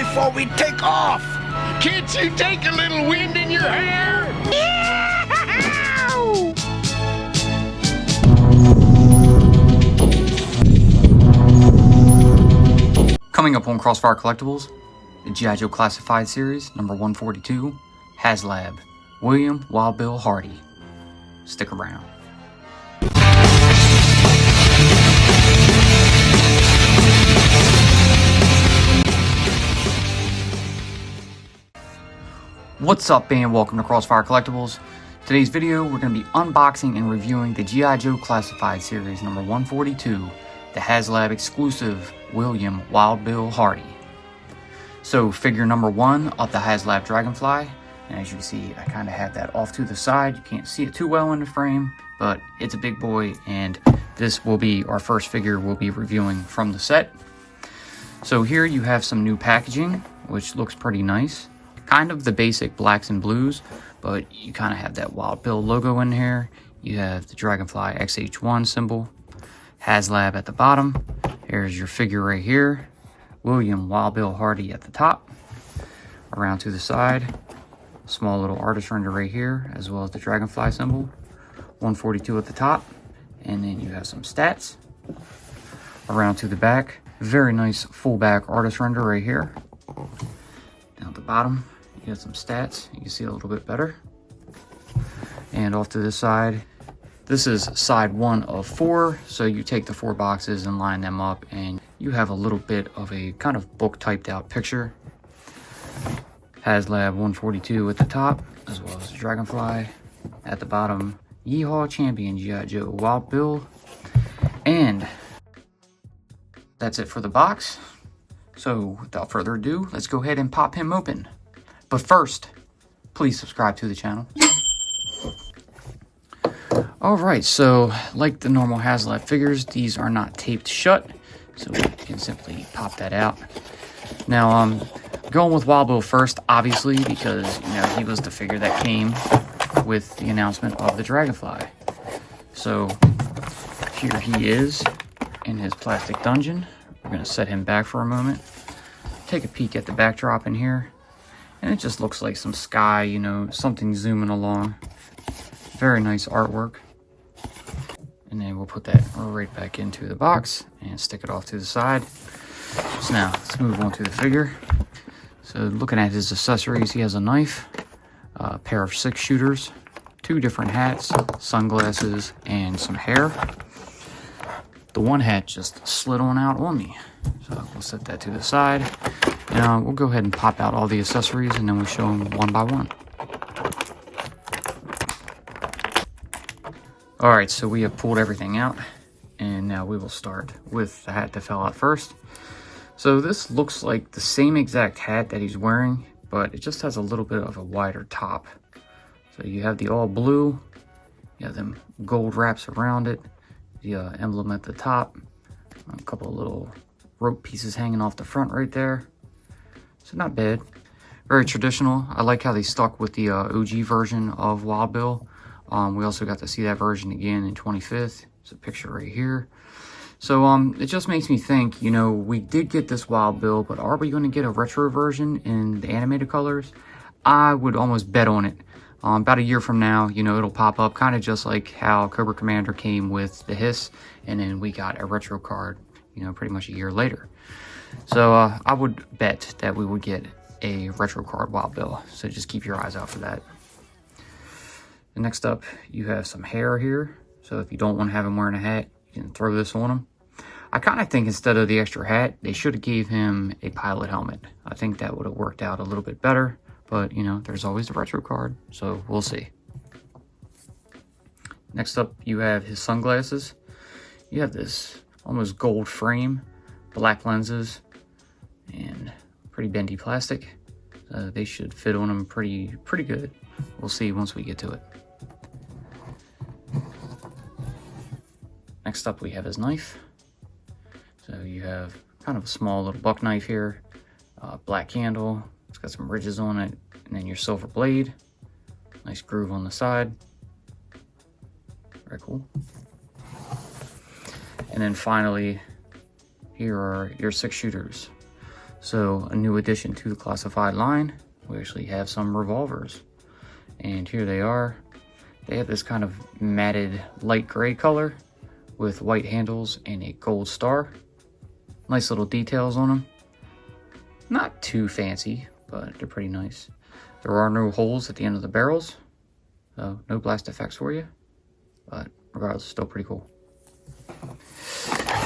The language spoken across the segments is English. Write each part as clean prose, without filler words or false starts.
before we take off. Can't you take a little wind in your hair? Coming up on Crossfire Collectibles, the G.I. Joe Classified Series, number 142, HasLab, William Wild Bill Hardy. Stick around. What's up, and welcome to Crossfire Collectibles. Today's video, we're going to be unboxing and reviewing the G.I. Joe Classified Series number 142, the HasLab exclusive William Wild Bill Hardy. So figure number 1 of the HasLab Dragonfly, and as you can see, I kind of have that off to the side. You can't see it too well in the frame, but it's a big boy, and this will be our first figure we'll be reviewing from the set. So here you have some new packaging, which looks pretty nice. Kind of the basic blacks and blues, but you kind of have that Wild Bill logo in here. You have the Dragonfly XH1 symbol, HasLab at the bottom. Here's your figure right here. William Wild Bill Hardy at the top. Around to the side, small little artist render right here, as well as the Dragonfly symbol. 142 at the top, and then you have some stats. Around to the back, very nice full back artist render right here. Down at the bottom, you got some stats. You can see a little bit better. And off to this side, this is side 1 of 4. So you take the 4 boxes and line them up, and you have a little bit of a kind of book typed out picture. HasLab 142 at the top, as well as the Dragonfly. At the bottom, Yeehaw Champion G.I. Joe Wild Bill. And that's it for the box. So without further ado, let's go ahead and pop him open. But first, please subscribe to the channel. Alright, so like the normal HasLab figures, these are not taped shut, so we can simply pop that out. Now, going with Wild Bill first, obviously, because he was the figure that came with the announcement of the Dragonfly. So here he is in his plastic dungeon. We're going to set him back for a moment. Take a peek at the backdrop in here. And it just looks like some sky, something zooming along. Very nice artwork. And then we'll put that right back into the box and stick it off to the side. So now, let's move on to the figure. So looking at his accessories, he has a knife, a pair of 6 shooters, 2 different hats, sunglasses, and some hair. The one hat just slid on out on me. So we'll set that to the side. And we'll go ahead and pop out all the accessories, and then we'll show them one by one. Alright, so we have pulled everything out, and now we will start with the hat that fell out first. So this looks like the same exact hat that he's wearing, but it just has a little bit of a wider top. So you have the all blue, you have them gold wraps around it, the emblem at the top, a couple of little rope pieces hanging off the front right there. So not bad. Very traditional. I like how they stuck with the OG version of Wild Bill. We also got to see that version again in 25th. It's a picture right here. So it just makes me think, we did get this Wild Bill, but are we going to get a retro version in the animated colors? I would almost bet on it. About a year from now, it'll pop up, kind of just like how Cobra Commander came with the Hiss, and then we got a retro card, pretty much a year later. So I would bet that we would get a retro card Wild Bill. So just keep your eyes out for that. And next up, you have some hair here. So if you don't want to have him wearing a hat, you can throw this on him. I kind of think instead of the extra hat, they should have gave him a pilot helmet. I think that would have worked out a little bit better. But, there's always the retro card. So we'll see. Next up, you have his sunglasses. You have this almost gold frame, black lenses, and pretty bendy plastic. They should fit on him pretty good. We'll see once we get to it. Next up, we have his knife. So you have kind of a small little buck knife here, black handle. It's got some ridges on it, and then your silver blade. Nice groove on the side. Very cool. And then finally, here are your 6 shooters. So a new addition to the Classified line, we actually have some revolvers. And here they are. They have this kind of matted light gray color with white handles and a gold star. Nice little details on them. Not too fancy, but they're pretty nice. There are no holes at the end of the barrels, so no blast effects for you, but regardless, still pretty cool.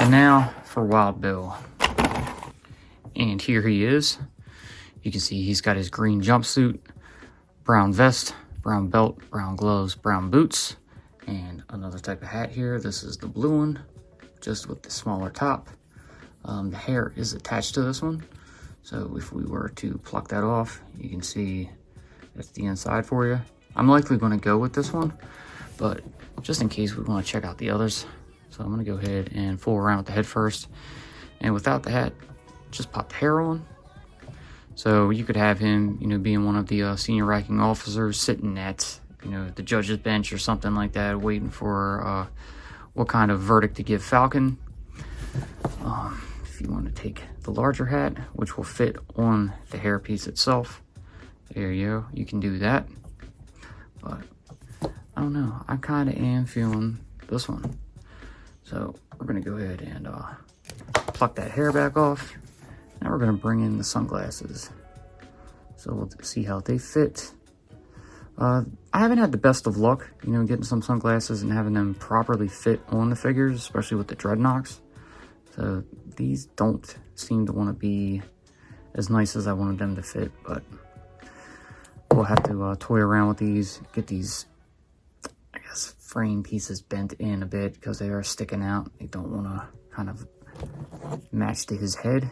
And now for Wild Bill. And here he is. You can see he's got his green jumpsuit, brown vest, brown belt, brown gloves, brown boots, and another type of hat here. This is the blue one, just with the smaller top. The hair is attached to this one, so if we were to pluck that off, you can see that's the inside for you. I'm likely going to go with this one, but just in case we want to check out the others. So I'm going to go ahead and fool around with the head first. And without the hat, just pop the hair on. So you could have him, being one of the senior ranking officers sitting at, the judge's bench or something like that, waiting for what kind of verdict to give Falcon. If you want to take the larger hat, which will fit on the hairpiece itself, there you go, you can do that. But I don't know, I kind of am feeling this one. So we're going to go ahead and pluck that hair back off. Now we're going to bring in the sunglasses. So we'll see how they fit. I haven't had the best of luck, getting some sunglasses and having them properly fit on the figures, especially with the dreadnoughts. So these don't seem to want to be as nice as I wanted them to fit, but we'll have to toy around with these, get these, I guess, frame pieces bent in a bit because they are sticking out. They don't want to kind of match to his head.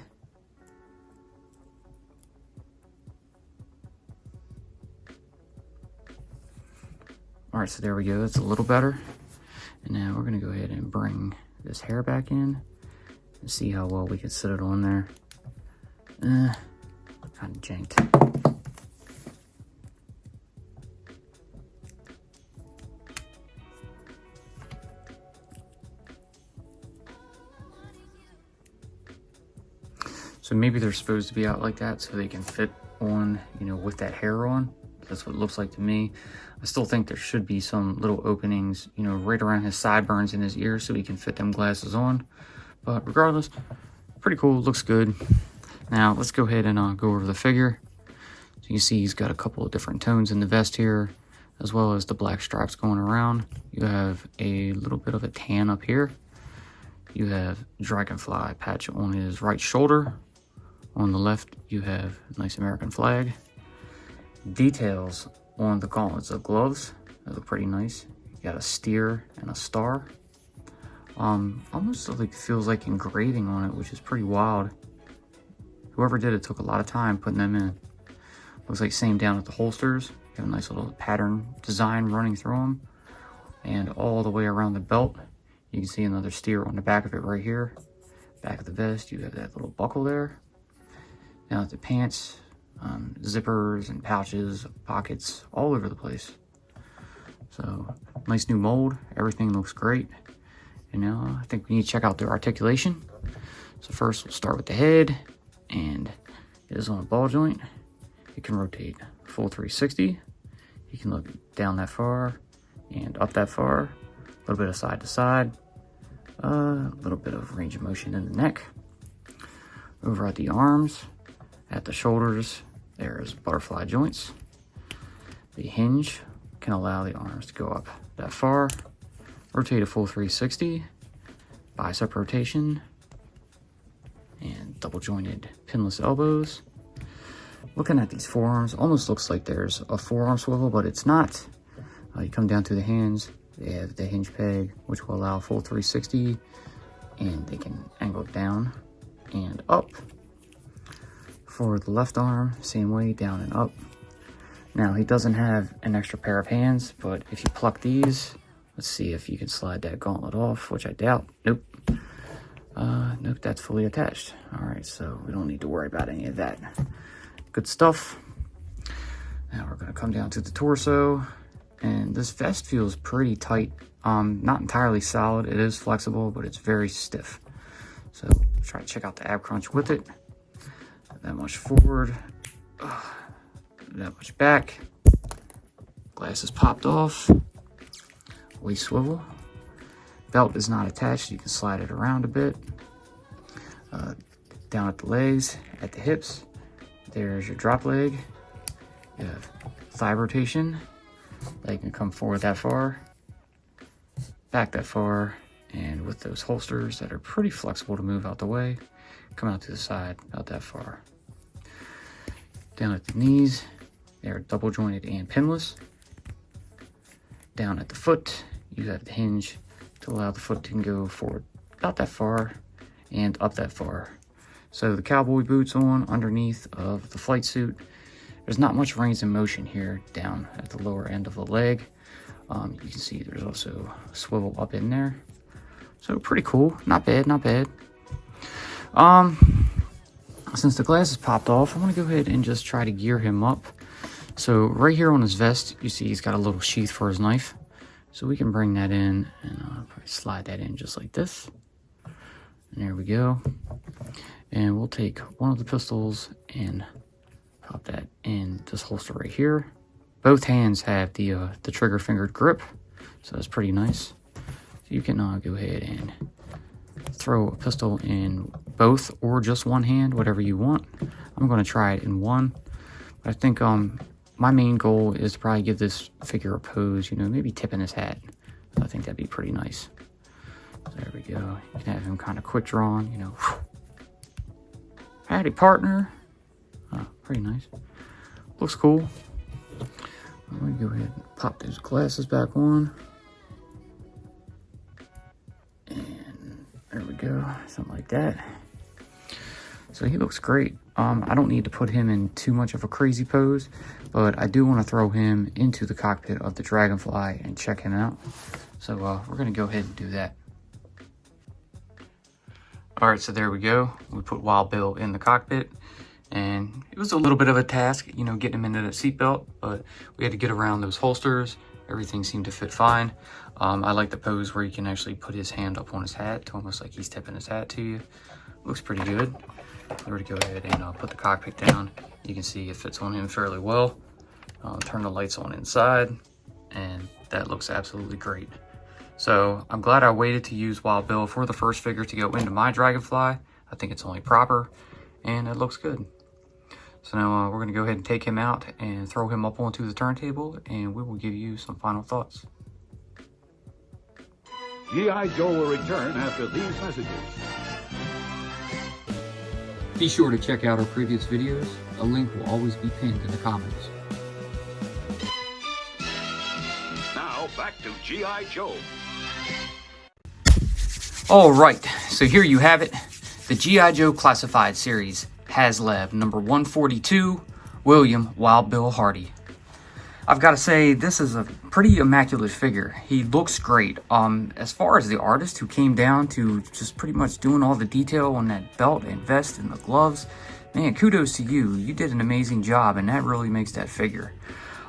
All right, so there we go. That's a little better. And now we're going to go ahead and bring this hair back in and see how well we can sit it on there. Kind of janked. So maybe they're supposed to be out like that so they can fit on, with that hair on. That's what it looks like to me. I still think there should be some little openings, right around his sideburns and his ears so he can fit them glasses on. But regardless, pretty cool, looks good. Now let's go ahead and go over the figure. So you see he's got a couple of different tones in the vest here, as well as the black stripes going around. You have a little bit of a tan up here. You have Dragonfly patch on his right shoulder. On the left, you have a nice American flag. Details on the gauntlets of gloves. They look pretty nice. You got a steer and a star. Almost like feels like engraving on it, which is pretty wild. Whoever did it took a lot of time putting them in. Looks like same down at the holsters. You have a nice little pattern design running through them. And all the way around the belt, you can see another steer on the back of it right here. Back of the vest, you have that little buckle there. Down at the pants, zippers and pouches, pockets, all over the place. So, nice new mold. Everything looks great. And now I think we need to check out their articulation. So first we'll start with the head, and it is on a ball joint. It can rotate full 360. You can look down that far and up that far. A little bit of side to side. A little bit of range of motion in the neck. Over at the arms, at the shoulders, there's butterfly joints. The hinge can allow the arms to go up that far. Rotate a full 360, bicep rotation, and double jointed pinless elbows. Looking at these forearms, almost looks like there's a forearm swivel, but it's not. You come down to the hands, they have the hinge peg, which will allow full 360, and they can angle down and up. For the left arm, same way, down and up. Now, he doesn't have an extra pair of hands, but if you pluck these, let's see if you can slide that gauntlet off, which I doubt. Nope. Nope, that's fully attached. All right, so we don't need to worry about any of that. Good stuff. Now we're gonna come down to the torso, and this vest feels pretty tight. Not entirely solid. It is flexible, but it's very stiff. So try to check out the ab crunch with it. much forward, that much back. Glasses popped off. Waist swivel. Belt is not attached. You can slide it around a bit. Down at the legs, at the hips. There's your drop leg. You have thigh rotation. Leg can come forward that far, back that far, and with those holsters that are pretty flexible to move out the way, come out to the side about that far. Down at the knees, they're double jointed and pinless. Down at the foot, you have the hinge to allow the foot to go forward about that far and up that far. So the cowboy boots on underneath of the flight suit. There's not much range of motion here down at the lower end of the leg. You can see there's also a swivel up in there. So pretty cool, not bad, not bad. Since the glasses popped off, I'm gonna go ahead and just try to gear him up. So right here on his vest, you see he's got a little sheath for his knife. So we can bring that in and probably slide that in just like this. And there we go. And we'll take one of the pistols and pop that in this holster right here. Both hands have the trigger fingered grip, so that's pretty nice. So you can go ahead and throw a pistol in both or just one hand, whatever you want. I'm going to try it in one. But I think my main goal is to probably give this figure a pose, you know, maybe tipping his hat. So I think that'd be pretty nice. So there we go. You can have him kind of quick drawn, you know. Howdy, partner. Pretty nice. Looks cool. Let me go ahead and pop those glasses back on. And there we go. Something like that. So he looks great. I don't need to put him in too much of a crazy pose, but I do want to throw him into the cockpit of the Dragonfly and check him out. So we're going to go ahead and do that. All right, so there we go. We put Wild Bill in the cockpit, and it was a little bit of a task, you know, getting him into the seatbelt, but we had to get around those holsters. Everything seemed to fit fine. I like the pose where you can actually put his hand up on his hat, to almost like he's tipping his hat to you. Looks pretty good. We're going to go ahead and put the cockpit down. You can see it fits on him fairly well. Turn the lights on inside, and that looks absolutely great. So I'm glad I waited to use Wild Bill for the first figure to go into my Dragonfly. I think it's only proper, and it looks good. So now we're going to go ahead and take him out and throw him up onto the turntable, and we will give you some final thoughts. G.I. Joe will return after these messages. Be sure to check out our previous videos. A link will always be pinned in the comments. Now back to G.I. Joe. Alright, so here you have it. The G.I. Joe Classified Series HasLab number 142, William Wild Bill Hardy. I've got to say, this is a pretty immaculate figure. He looks great. As far as the artist who came down to just pretty much doing all the detail on that belt and vest and the gloves, man, kudos to you. You did an amazing job, and that really makes that figure.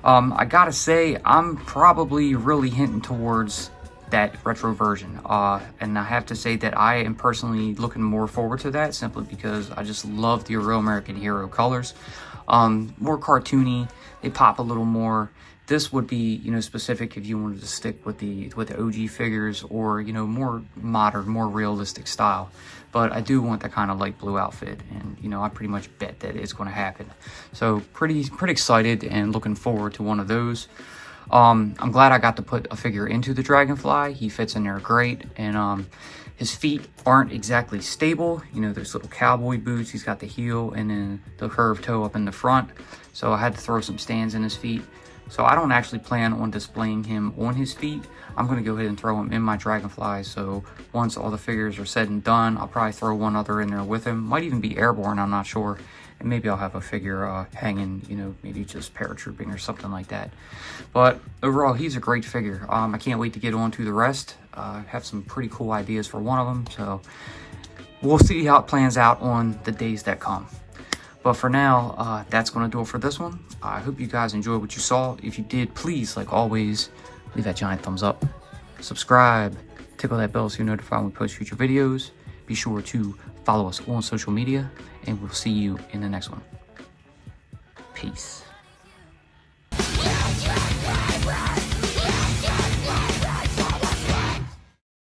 I got to say, I'm probably really hinting towards that retro version. And I have to say that I am personally looking more forward to that, simply because I just love the Real American Hero colors. More cartoony, they pop a little more. This would be, you know, specific if you wanted to stick with the OG figures, or, you know, more modern, more realistic style. But I do want that kind of light blue outfit, and, you know, I pretty much bet that it's going to happen. So pretty excited and looking forward to one of those. I'm glad I got to put a figure into the Dragonfly. He fits in there great, and his feet aren't exactly stable. You know, there's little cowboy boots. He's got the heel and then the curved toe up in the front. So I had to throw some stands in his feet. So I don't actually plan on displaying him on his feet. I'm going to go ahead and throw him in my Dragonfly. So once all the figures are said and done, I'll probably throw one other in there with him. Might even be airborne, I'm not sure. And maybe I'll have a figure hanging, you know, maybe just paratrooping or something like that. But overall, he's a great figure. I can't wait to get on to the rest. I have some pretty cool ideas for one of them. So we'll see how it plans out on the days that come. But for now, that's going to do it for this one. I hope you guys enjoyed what you saw. If you did, please, like always, leave that giant thumbs up. Subscribe, tickle that bell so you're notified when we post future videos. Be sure to Follow us on social media, and we'll see you in the next one. Peace.